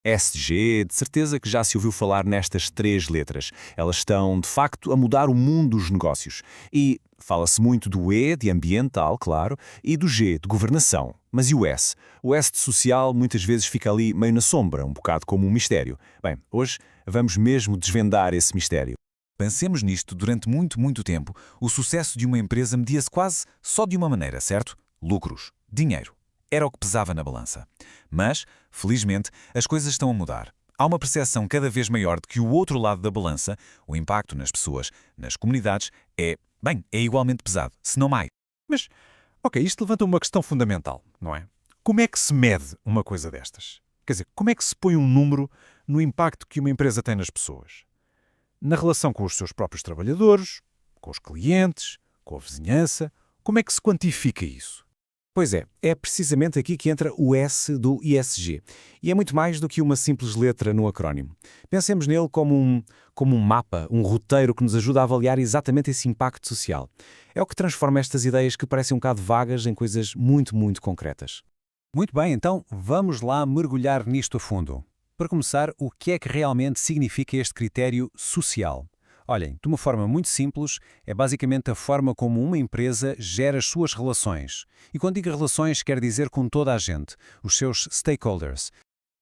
ESG, de certeza que já se ouviu falar nestas três letras. Elas estão, de facto, a mudar o mundo dos negócios. E fala-se muito do E, de ambiental, claro, e do G, de governação. Mas e o S? O S de social muitas vezes fica ali meio na sombra, um bocado como um mistério. Bem, hoje vamos mesmo desvendar esse mistério. Pensemos nisto durante muito tempo. O sucesso de uma empresa media-se quase só de uma maneira, certo? Lucros, dinheiro. Era o que pesava na balança. Mas, felizmente, as coisas estão a mudar. Há uma percepção cada vez maior de que o outro lado da balança, o impacto nas pessoas, nas comunidades, é igualmente pesado, se não mais. Mas, ok, isto levanta uma questão fundamental, não é? Como é que se mede uma coisa destas? Quer dizer, como é que se põe um número no impacto que uma empresa tem nas pessoas? Na relação com os seus próprios trabalhadores, com os clientes, com a vizinhança, como é que se quantifica isso? Pois é precisamente aqui que entra o S do ESG. E é muito mais do que uma simples letra no acrónimo. Pensemos nele como um mapa, um roteiro que nos ajuda a avaliar exatamente esse impacto social. É o que transforma estas ideias que parecem um bocado vagas em coisas muito concretas. Muito bem, então vamos lá mergulhar nisto a fundo. Para começar, o que é que realmente significa este critério social? Olhem, de uma forma muito simples, é basicamente a forma como uma empresa gera as suas relações. E quando digo relações, quer dizer com toda a gente, os seus stakeholders.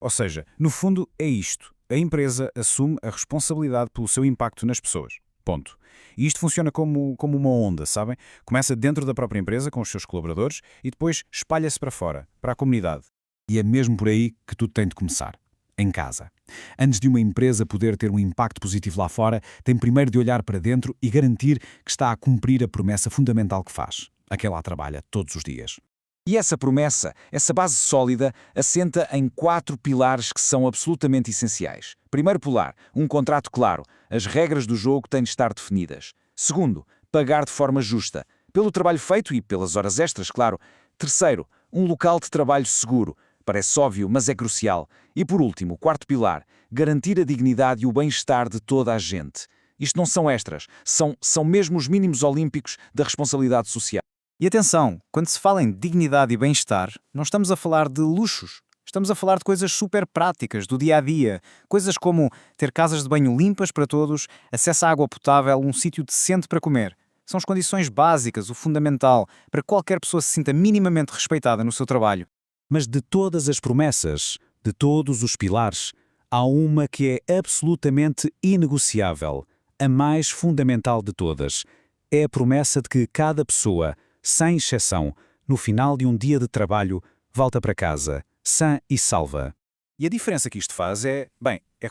Ou seja, no fundo é isto. A empresa assume a responsabilidade pelo seu impacto nas pessoas. Ponto. E isto funciona como uma onda, sabem? Começa dentro da própria empresa, com os seus colaboradores, e depois espalha-se para fora, para a comunidade. E é mesmo por aí que tudo tem de começar. Em casa. Antes de uma empresa poder ter um impacto positivo lá fora, tem primeiro de olhar para dentro e garantir que está a cumprir a promessa fundamental que faz, a que lá trabalha todos os dias. E essa promessa, essa base sólida, assenta em 4 pilares que são absolutamente essenciais. Primeiro pilar, um contrato claro. As regras do jogo têm de estar definidas. Segundo, pagar de forma justa. Pelo trabalho feito e pelas horas extras, claro. Terceiro, um local de trabalho seguro. Parece óbvio, mas é crucial. E por último, o quarto pilar, garantir a dignidade e o bem-estar de toda a gente. Isto não são extras, são mesmo os mínimos olímpicos da responsabilidade social. E atenção, quando se fala em dignidade e bem-estar, não estamos a falar de luxos. Estamos a falar de coisas super práticas, do dia-a-dia. Coisas como ter casas de banho limpas para todos, acesso à água potável, um sítio decente para comer. São as condições básicas, o fundamental, para que qualquer pessoa se sinta minimamente respeitada no seu trabalho. Mas de todas as promessas, de todos os pilares, há uma que é absolutamente inegociável, a mais fundamental de todas. É a promessa de que cada pessoa, sem exceção, no final de um dia de trabalho, volta para casa, sã e salva. E a diferença que isto faz é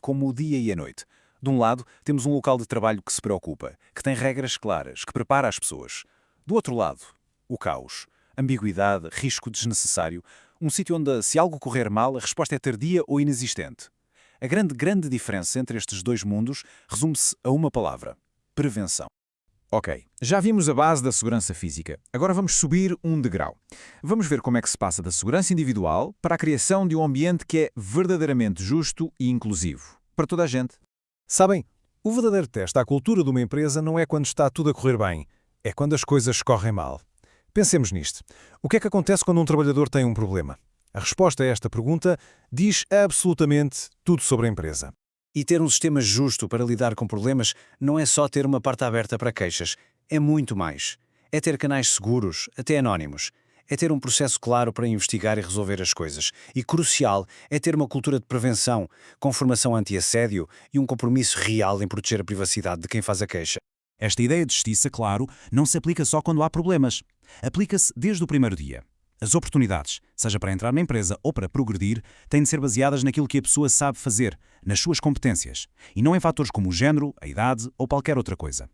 como o dia e a noite. De um lado, temos um local de trabalho que se preocupa, que tem regras claras, que prepara as pessoas. Do outro lado, o caos, ambiguidade, risco desnecessário, um sítio onde, se algo correr mal, a resposta é tardia ou inexistente. A grande diferença entre estes dois mundos resume-se a uma palavra: prevenção. Ok, já vimos a base da segurança física. Agora vamos subir um degrau. Vamos ver como é que se passa da segurança individual para a criação de um ambiente que é verdadeiramente justo e inclusivo. Para toda a gente. Sabem, o verdadeiro teste à cultura de uma empresa não é quando está tudo a correr bem, é quando as coisas correm mal. Pensemos nisto. O que é que acontece quando um trabalhador tem um problema? A resposta a esta pergunta diz absolutamente tudo sobre a empresa. E ter um sistema justo para lidar com problemas não é só ter uma porta aberta para queixas. É muito mais. É ter canais seguros, até anónimos. É ter um processo claro para investigar e resolver as coisas. E crucial é ter uma cultura de prevenção, com formação anti-assédio e um compromisso real em proteger a privacidade de quem faz a queixa. Esta ideia de justiça, claro, não se aplica só quando há problemas. Aplica-se desde o primeiro dia. As oportunidades, seja para entrar na empresa ou para progredir, têm de ser baseadas naquilo que a pessoa sabe fazer, nas suas competências, e não em fatores como o género, a idade ou qualquer outra coisa.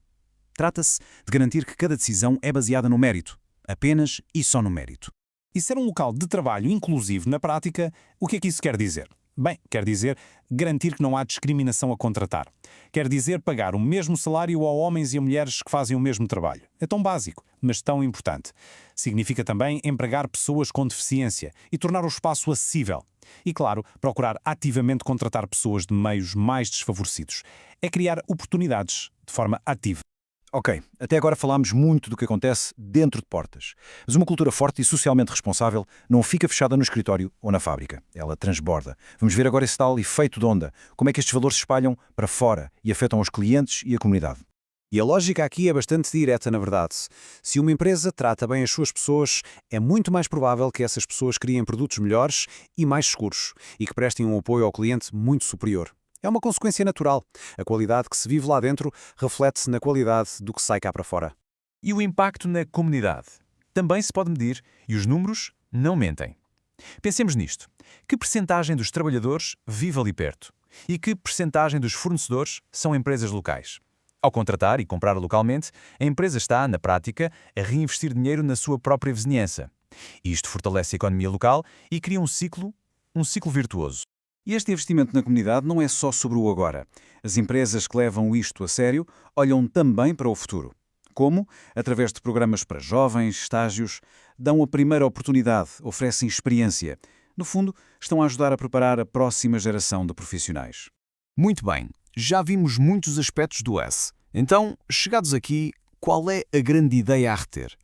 Trata-se de garantir que cada decisão é baseada no mérito, apenas e só no mérito. E ser um local de trabalho inclusivo na prática, o que é que isso quer dizer? Bem, quer dizer garantir que não há discriminação a contratar. Quer dizer pagar o mesmo salário a homens e a mulheres que fazem o mesmo trabalho. É tão básico, mas tão importante. Significa também empregar pessoas com deficiência e tornar o espaço acessível. E, claro, procurar ativamente contratar pessoas de meios mais desfavorecidos. É criar oportunidades de forma ativa. Ok, até agora falámos muito do que acontece dentro de portas. Mas uma cultura forte e socialmente responsável não fica fechada no escritório ou na fábrica. Ela transborda. Vamos ver agora esse tal efeito de onda. Como é que estes valores se espalham para fora e afetam os clientes e a comunidade. E a lógica aqui é bastante direta, na verdade. Se uma empresa trata bem as suas pessoas, é muito mais provável que essas pessoas criem produtos melhores e mais seguros, e que prestem um apoio ao cliente muito superior. É uma consequência natural. A qualidade que se vive lá dentro reflete-se na qualidade do que sai cá para fora. E o impacto na comunidade? Também se pode medir e os números não mentem. Pensemos nisto. Que percentagem dos trabalhadores vive ali perto? E que percentagem dos fornecedores são empresas locais? Ao contratar e comprar localmente, a empresa está, na prática, a reinvestir dinheiro na sua própria vizinhança. Isto fortalece a economia local e cria um ciclo virtuoso. E este investimento na comunidade não é só sobre o agora. As empresas que levam isto a sério olham também para o futuro. Como? Através de programas para jovens, estágios, dão a primeira oportunidade, oferecem experiência. No fundo, estão a ajudar a preparar a próxima geração de profissionais. Muito bem, já vimos muitos aspectos do S. Então, chegados aqui, qual é a grande ideia a reter?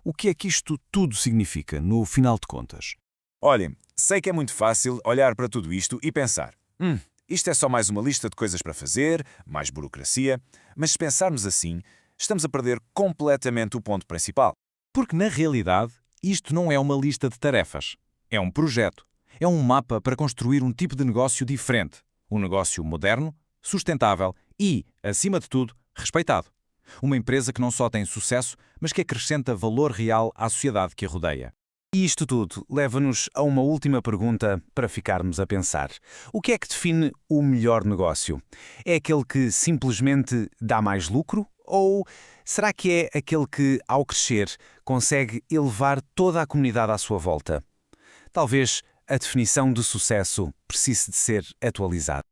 O que é que isto tudo significa, no final de contas? Olhem, sei que é muito fácil olhar para tudo isto e pensar isto é só mais uma lista de coisas para fazer, mais burocracia, mas se pensarmos assim, estamos a perder completamente o ponto principal. Porque, na realidade, isto não é uma lista de tarefas. É um projeto. É um mapa para construir um tipo de negócio diferente. Um negócio moderno, sustentável e, acima de tudo, respeitado. Uma empresa que não só tem sucesso, mas que acrescenta valor real à sociedade que a rodeia. E isto tudo leva-nos a uma última pergunta para ficarmos a pensar. O que é que define o melhor negócio? É aquele que simplesmente dá mais lucro? Ou será que é aquele que, ao crescer, consegue elevar toda a comunidade à sua volta? Talvez a definição de sucesso precise de ser atualizada.